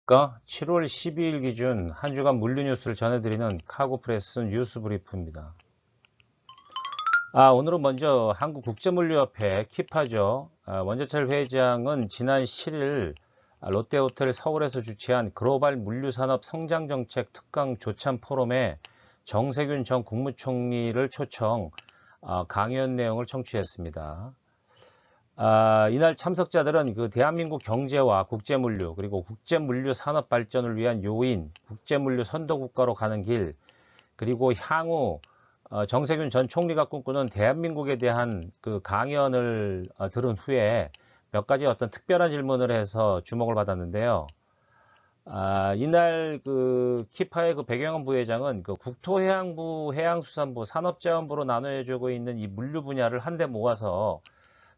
안녕하십니까. 7월 12일 기준 한 주간 물류 뉴스를 전해드리는 카고프레스 뉴스 브리프입니다. 오늘은 먼저 한국국제물류협회 키파죠. 원재철 회장은 지난 7일 롯데호텔 서울에서 주최한 글로벌 물류산업 성장정책 특강 조참 포럼에 정세균 전 국무총리를 초청 강연 내용을 청취했습니다. 이날 참석자들은 그 대한민국 경제와 국제물류 그리고 국제물류 산업 발전을 위한 요인, 국제물류 선도국가로 가는 길, 그리고 향후 정세균 전 총리가 꿈꾸는 대한민국에 대한 그 강연을 들은 후에 몇 가지 어떤 특별한 질문을 해서 주목을 받았는데요. 이날 그 키파의 그 백영원 부회장은 그 국토해양부, 해양수산부, 산업자원부로 나눠주고 있는 이 물류 분야를 한데 모아서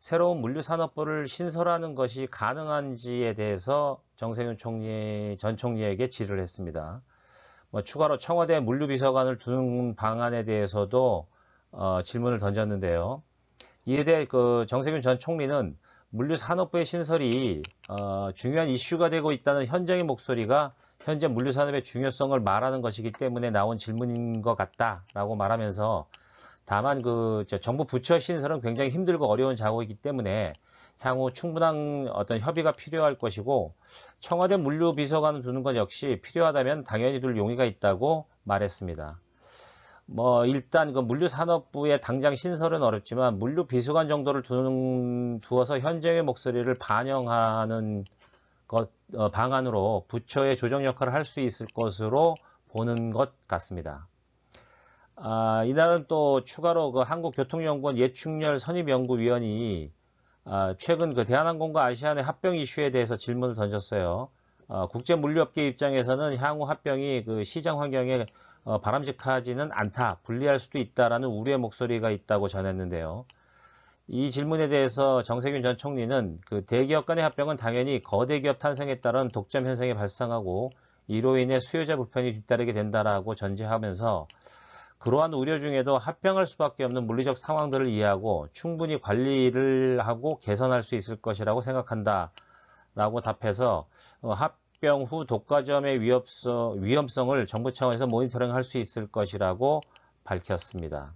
새로운 물류산업부를 신설하는 것이 가능한지에 대해서 정세균 전 총리에게 질의를 했습니다. 추가로 청와대 물류비서관을 두는 방안에 대해서도 질문을 던졌는데요. 이에 대해 그 정세균 전 총리는 물류산업부의 신설이 중요한 이슈가 되고 있다는 현장의 목소리가 현재 물류산업의 중요성을 말하는 것이기 때문에 나온 질문인 것 같다라고 말하면서, 다만 그 정부 부처 신설은 굉장히 힘들고 어려운 작업이기 때문에 향후 충분한 어떤 협의가 필요할 것이고, 청와대 물류비서관을 두는 것 역시 필요하다면 당연히 둘 용의가 있다고 말했습니다. 일단 그 물류산업부의 당장 신설은 어렵지만 물류비서관 정도를 두어서 현장의 목소리를 반영하는 방안으로 부처의 조정 역할을 할 수 있을 것으로 보는 것 같습니다. 이날은 또 추가로 그 한국교통연구원 예충렬 선임연구위원이 최근 그 대한항공과 아시아나의 합병 이슈에 대해서 질문을 던졌어요. 국제물류업계 입장에서는 향후 합병이 그 시장 환경에 바람직하지는 않다, 불리할 수도 있다라는 우려의 목소리가 있다고 전했는데요. 이 질문에 대해서 정세균 전 총리는 그 대기업 간의 합병은 당연히 거대 기업 탄생에 따른 독점 현상이 발생하고 이로 인해 수요자 불편이 뒤따르게 된다라고 전제하면서, 그러한 우려 중에도 합병할 수밖에 없는 물리적 상황들을 이해하고 충분히 관리를 하고 개선할 수 있을 것이라고 생각한다 라고 답해서, 합병 후 독과점의 위험성을 정부 차원에서 모니터링할 수 있을 것이라고 밝혔습니다.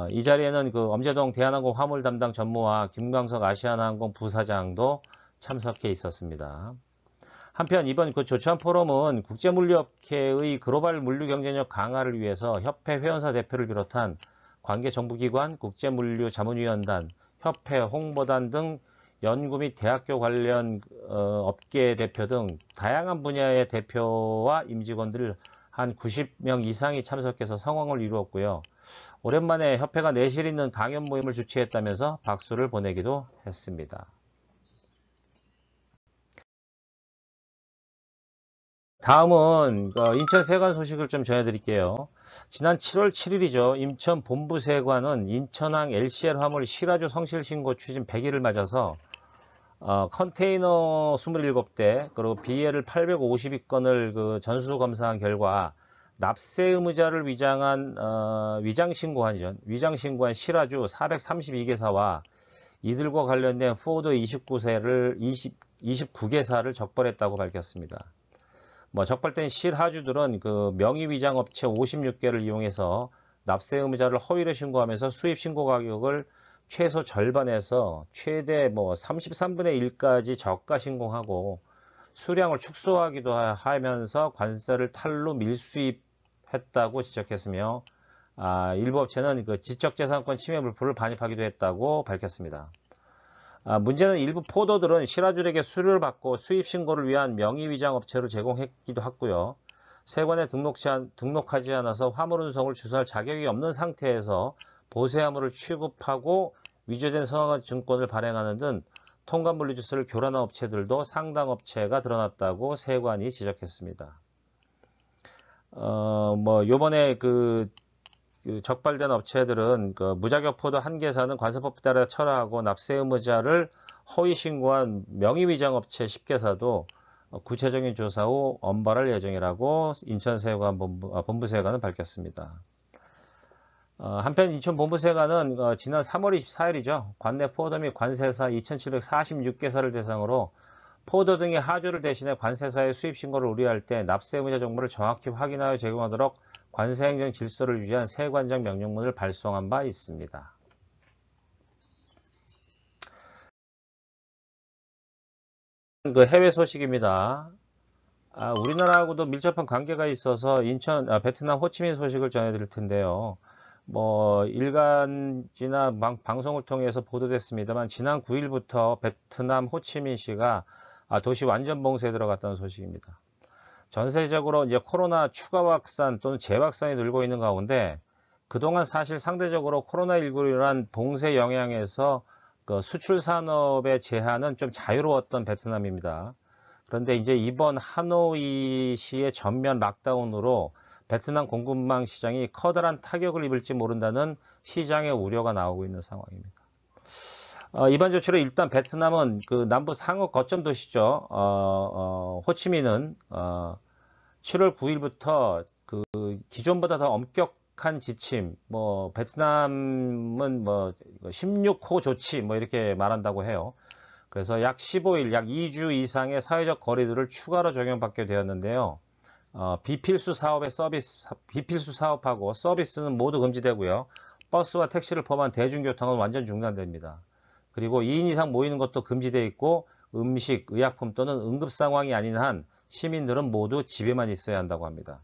이 자리에는 그 엄재동 대한항공 화물 담당 전무와 김광석 아시아나항공 부사장도 참석해 있었습니다. 한편 이번 그 조참 포럼은 국제물류업계의 글로벌 물류 경쟁력 강화를 위해서 협회 회원사 대표를 비롯한 관계 정부기관, 국제물류자문위원단, 협회, 홍보단 등 연구 및 대학교 관련 업계 대표 등 다양한 분야의 대표와 임직원들 한 90명 이상이 참석해서 성황을 이루었고요. 오랜만에 협회가 내실 있는 강연 모임을 주최했다면서 박수를 보내기도 했습니다. 다음은 인천 세관 소식을 좀 전해드릴게요. 지난 7월 7일이죠. 인천 본부세관은 인천항 LCL 화물 실화조 성실신고 추진 100일을 맞아서 컨테이너 27대 그리고 BL 852건을 그 전수검사한 결과 납세 의무자를 위장신고한 실화주 432개사와 이들과 관련된 포드 29개사를 적발했다고 밝혔습니다. 적발된 실하주들은 그 명의위장업체 56개를 이용해서 납세 의무자를 허위로 신고하면서 수입 신고 가격을 최소 절반에서 최대 33분의 1까지 저가 신고하고 수량을 축소하기도 하면서 관세를 탈루 밀수입했다고 지적했으며, 일부 업체는 그 지적재산권 침해 물품을 반입하기도 했다고 밝혔습니다. 문제는 일부 포더들은 실화주에게 수수료를 받고 수입 신고를 위한 명의위장 업체를 제공했기도 했고요. 세관에 등록하지 않아서 화물 운송을 주선할 자격이 없는 상태에서 보세화물을 취급하고 위조된 선화증권을 발행하는 등 통관 물류지수를 교란한 업체들도 상당 업체가 드러났다고 세관이 지적했습니다. 요번에 그 적발된 업체들은 그 무자격 포도 1개사는 관세법에 따라 철회하고 납세 의무자를 허위 신고한 명의위장 업체 10개사도 구체적인 조사 후 엄벌할 예정이라고 인천세관 본부세관은 밝혔습니다. 한편 인천 본부세관은 지난 3월 24일이죠. 관내 포도 및 관세사 2746개사를 대상으로 포도 등의 하주를 대신해 관세사의 수입 신고를 의뢰할 때 납세 의무자 정보를 정확히 확인하여 제공하도록 관세행정 질서를 유지한 세관장 명령문을 발송한 바 있습니다. 그 해외 소식입니다. 우리나라하고도 밀접한 관계가 있어서 베트남 호치민 소식을 전해드릴 텐데요. 뭐 일간지나 방송을 통해서 보도됐습니다만 지난 9일부터 베트남 호치민시가 도시 완전 봉쇄에 들어갔다는 소식입니다. 전세적으로 이제 코로나 추가 확산 또는 재확산이 늘고 있는 가운데 그동안 사실 상대적으로 코로나19로 인한 봉쇄 영향에서 그 수출 산업의 제한은 좀 자유로웠던 베트남입니다. 그런데 이제 이번 하노이시의 전면 락다운으로 베트남 공급망 시장이 커다란 타격을 입을지 모른다는 시장의 우려가 나오고 있는 상황입니다. 이번 조치로 일단 베트남은 그 남부 상업 거점 도시죠. 호치민은 7월 9일부터 그 기존보다 더 엄격한 지침, 뭐 베트남은 뭐 16호 조치 뭐 이렇게 말한다고 해요. 그래서 약 15일, 약 2주 이상의 사회적 거리두기를 추가로 적용받게 되었는데요. 비필수 사업하고 서비스는 모두 금지되고요. 버스와 택시를 포함한 대중교통은 완전 중단됩니다. 그리고 2인 이상 모이는 것도 금지되어 있고 음식, 의약품 또는 응급 상황이 아닌 한 시민들은 모두 집에만 있어야 한다고 합니다.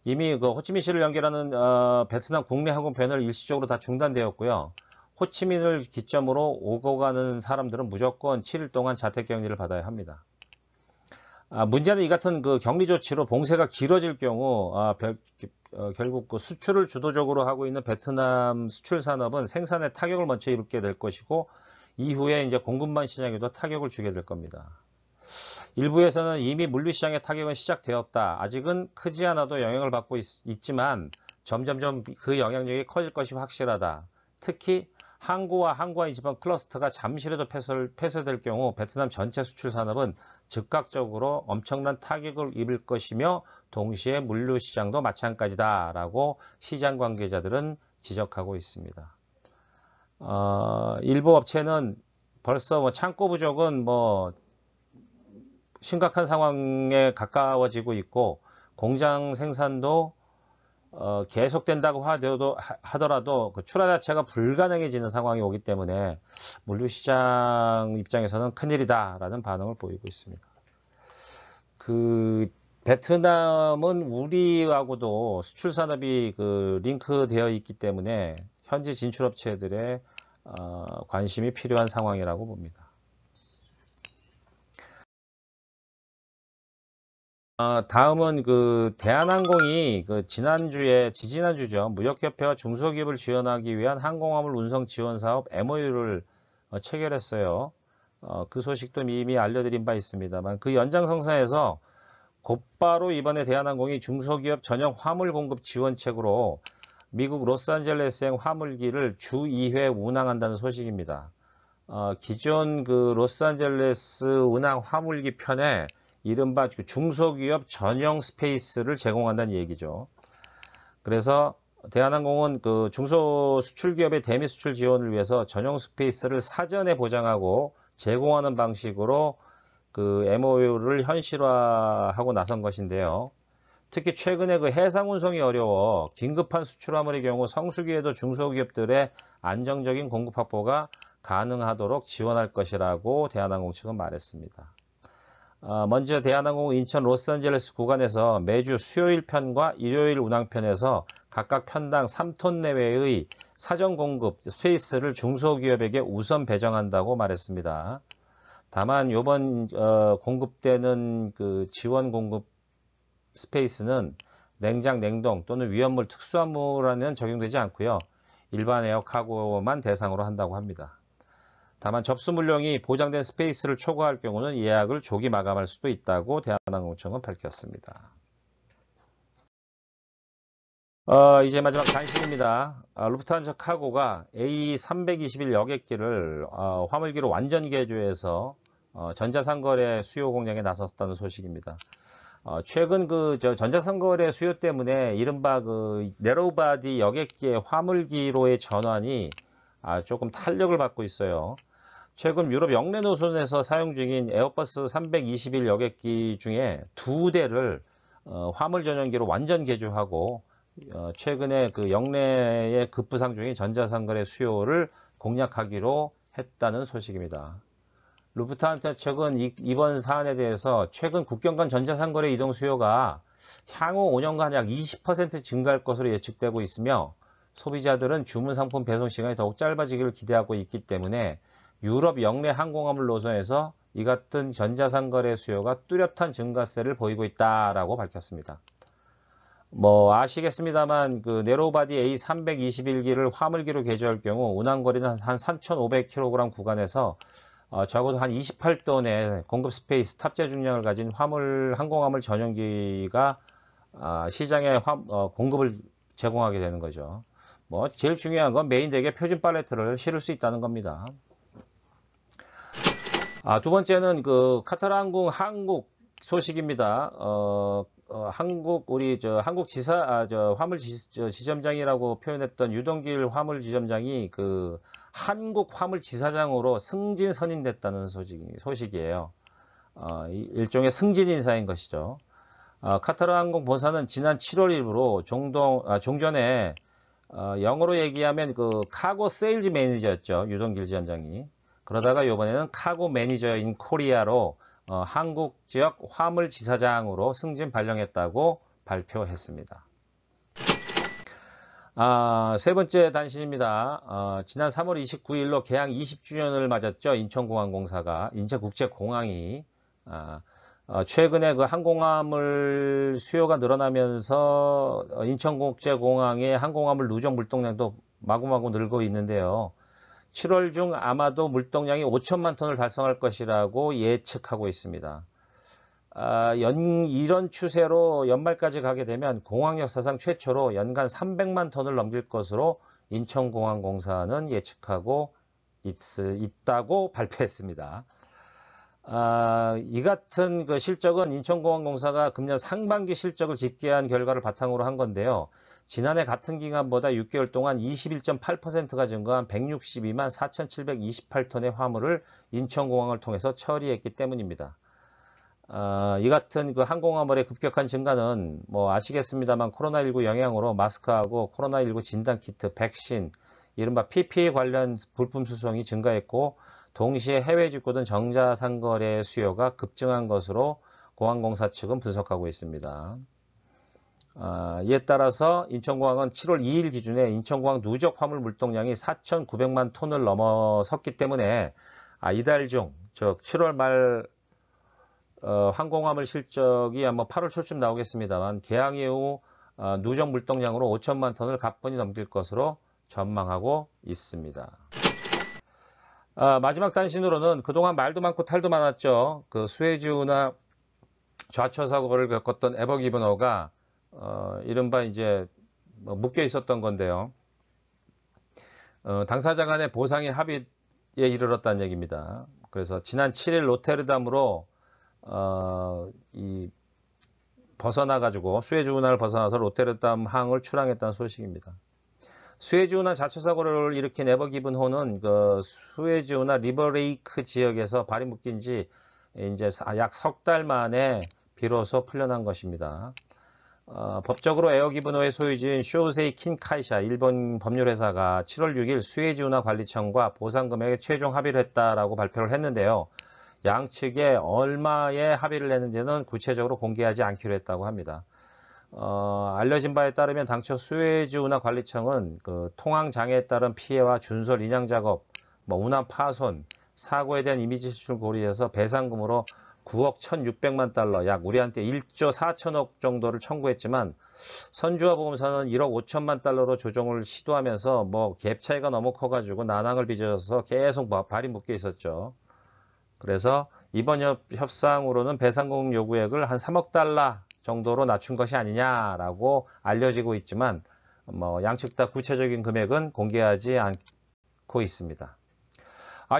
이미 그 호치민시를 연결하는 베트남 국내 항공편은 일시적으로 다 중단되었고요. 호치민을 기점으로 오고 가는 사람들은 무조건 7일 동안 자택격리를 받아야 합니다. 문제는 이 같은 그 격리 조치로 봉쇄가 길어질 경우 결국 그 수출을 주도적으로 하고 있는 베트남 수출 산업은 생산에 타격을 먼저 입게 될 것이고 이후에 이제 공급망 시장에도 타격을 주게 될 겁니다. 일부에서는 이미 물류시장의 타격은 시작되었다. 아직은 크지 않아도 영향을 받고 있지만 점점점 그 영향력이 커질 것이 확실하다. 특히 항구와 항구와의 지방 클러스터가 잠시라도 폐쇄될 경우 베트남 전체 수출 산업은 즉각적으로 엄청난 타격을 입을 것이며 동시에 물류시장도 마찬가지다라고 시장 관계자들은 지적하고 있습니다. 일부 업체는 벌써 뭐 창고 부족은 뭐 심각한 상황에 가까워지고 있고 공장 생산도 계속된다고 하더라도 그 출하 자체가 불가능해지는 상황이 오기 때문에 물류시장 입장에서는 큰일이다라는 반응을 보이고 있습니다. 그 베트남은 우리하고도 수출 산업이 그 링크되어 있기 때문에 현지 진출업체들의 관심이 필요한 상황이라고 봅니다. 다음은 그 대한항공이 그 지지난주죠. 무역협회와 중소기업을 지원하기 위한 항공화물 운송 지원 사업 MOU를 체결했어요. 그 소식도 이미 알려드린 바 있습니다만 그 연장선상에서 곧바로 이번에 대한항공이 중소기업 전용 화물 공급 지원책으로 미국 로스앤젤레스행 화물기를 주 2회 운항한다는 소식입니다. 기존 그 로스앤젤레스 운항 화물기 편에 이른바 중소기업 전용 스페이스를 제공한다는 얘기죠. 그래서 대한항공은 그 중소수출기업의 대미 수출 지원을 위해서 전용 스페이스를 사전에 보장하고 제공하는 방식으로 그 MOU를 현실화하고 나선 것인데요. 특히 최근에 그 해상 운송이 어려워 긴급한 수출 화물의 경우 성수기에도 중소기업들의 안정적인 공급 확보가 가능하도록 지원할 것이라고 대한항공 측은 말했습니다. 먼저 대한항공 인천 로스앤젤레스 구간에서 매주 수요일 편과 일요일 운항편에서 각각 편당 3톤 내외의 사전 공급 스페이스를 중소기업에게 우선 배정한다고 말했습니다. 다만 이번 공급되는 그 지원 공급 스페이스는 냉장, 냉동 또는 위험물, 특수화물에는 적용되지 않고요. 일반 에어카고만 대상으로 한다고 합니다. 다만 접수 물량이 보장된 스페이스를 초과할 경우는 예약을 조기 마감할 수도 있다고 대한항공청은 밝혔습니다. 이제 마지막 단신입니다. 루프트한자 카고가 A321 여객기를 화물기로 완전 개조해서 전자상거래 수요 공략에 나섰다는 소식입니다. 최근 그 전자상거래 수요 때문에 이른바 그 네로우바디 여객기의 화물기로의 전환이 조금 탄력을 받고 있어요. 최근 유럽 영내 노선에서 사용 중인 에어버스 321 여객기 중에 2대를 화물 전용기로 완전 개조하고 최근에 그 영내의 급부상 중인 전자상거래 수요를 공략하기로 했다는 소식입니다. 루프트한테 측은 이번 사안에 대해서 최근 국경 간 전자상거래 이동 수요가 향후 5년간 약 20% 증가할 것으로 예측되고 있으며 소비자들은 주문 상품 배송 시간이 더욱 짧아지기를 기대하고 있기 때문에 유럽 영내 항공화물 노선에서 이 같은 전자상거래 수요가 뚜렷한 증가세를 보이고 있다라고 밝혔습니다. 뭐 아시겠습니다만 그 네로우바디 A321기를 화물기로 개조할 경우 운항거리는 한 3,500km 구간에서 적어도 한 28톤의 공급 스페이스 탑재 중량을 가진 항공화물 전용기가 시장에 공급을 제공하게 되는 거죠. 뭐 제일 중요한 건 메인 덱에 표준 팔레트를 실을 수 있다는 겁니다. 두 번째는 그 카타르 항공 한국 소식입니다. 한국 화물 지점장이라고 표현했던 유동길 화물 지점장이 그 한국 화물 지사장으로 승진 선임됐다는 소식이에요. 일종의 승진 인사인 것이죠. 카타르 항공 본사는 지난 7월 일부로 종전에 영어로 얘기하면 그 카고 세일즈 매니저였죠. 유동길 지점장이. 그러다가 이번에는 카고 매니저인 코리아로 한국 지역 화물 지사장으로 승진 발령했다고 발표했습니다. 세 번째 단신입니다. 지난 3월 29일로 개항 20주년을 맞았죠. 인천공항공사가 인천국제공항이 최근에 그 항공화물 수요가 늘어나면서 인천국제공항의 항공화물 누적 물동량도 마구마구 늘고 있는데요. 7월 중 아마도 물동량이 5천만 톤을 달성할 것이라고 예측하고 있습니다. 이런 추세로 연말까지 가게 되면 공항 역사상 최초로 연간 300만 톤을 넘길 것으로 인천공항공사는 예측하고 있다고 발표했습니다. 이 같은 그 실적은 인천공항공사가 금년 상반기 실적을 집계한 결과를 바탕으로 한 건데요. 지난해 같은 기간보다 6개월 동안 21.8%가 증가한 162만 4,728톤의 화물을 인천공항을 통해서 처리했기 때문입니다. 이 같은 그 항공화물의 급격한 증가는 뭐 아시겠습니다만 코로나19 영향으로 마스크하고 코로나19 진단키트, 백신, 이른바 PPE 관련 부품 수송이 증가했고 동시에 해외 직구든 정자상거래 수요가 급증한 것으로 공항공사 측은 분석하고 있습니다. 이에 따라서 인천공항은 7월 2일 기준에 인천공항 누적 화물 물동량이 4,900만 톤을 넘어섰기 때문에 이달 중, 즉 7월 말 항공화물 실적이 아마 8월 초쯤 나오겠습니다만 개항 이후 누적 물동량으로 5천만 톤을 가뿐히 넘길 것으로 전망하고 있습니다. 마지막 단신으로는 그동안 말도 많고 탈도 많았죠. 그 수에즈운하 좌초 사고를 겪었던 에버 기브너가 이른바 이제 묶여 있었던 건데요. 당사자 간의 보상의 합의에 이르렀다는 얘기입니다. 그래서 지난 7일 로테르담으로 벗어나가지고 수에즈운하를 벗어나서 로테르담 항을 출항했다는 소식입니다. 수에즈운하 자초 사고를 일으킨 에버 기븐호는 그 수에즈운하 리버레이크 지역에서 발이 묶인 지 이제 약 석 달 만에 비로소 풀려난 것입니다. 법적으로 에어 기브노의 소유주인 쇼세이 킨카이샤 일본 법률회사가 7월 6일 수에즈운하 관리청과 보상 금액에 최종 합의를 했다라고 발표를 했는데요. 양측에 얼마의 합의를 했는지는 구체적으로 공개하지 않기로 했다고 합니다. 알려진 바에 따르면 당초 수에즈운하 관리청은 그 통항 장애에 따른 피해와 준설 인양 작업, 운항 파손, 사고에 대한 이미지 실추를 고려해서 배상금으로 9억 1,600만 달러, 약 우리한테 1조 4천억 정도를 청구했지만 선주와 보험사는 1억 5천만 달러로 조정을 시도하면서 갭 차이가 너무 커가지고 난항을 빚어서 계속 발이 묶여 있었죠. 그래서 이번 협상으로는 배상금 요구액을 한 3억 달러 정도로 낮춘 것이 아니냐라고 알려지고 있지만 양측 다 구체적인 금액은 공개하지 않고 있습니다.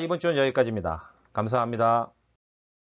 이번 주는 여기까지입니다. 감사합니다.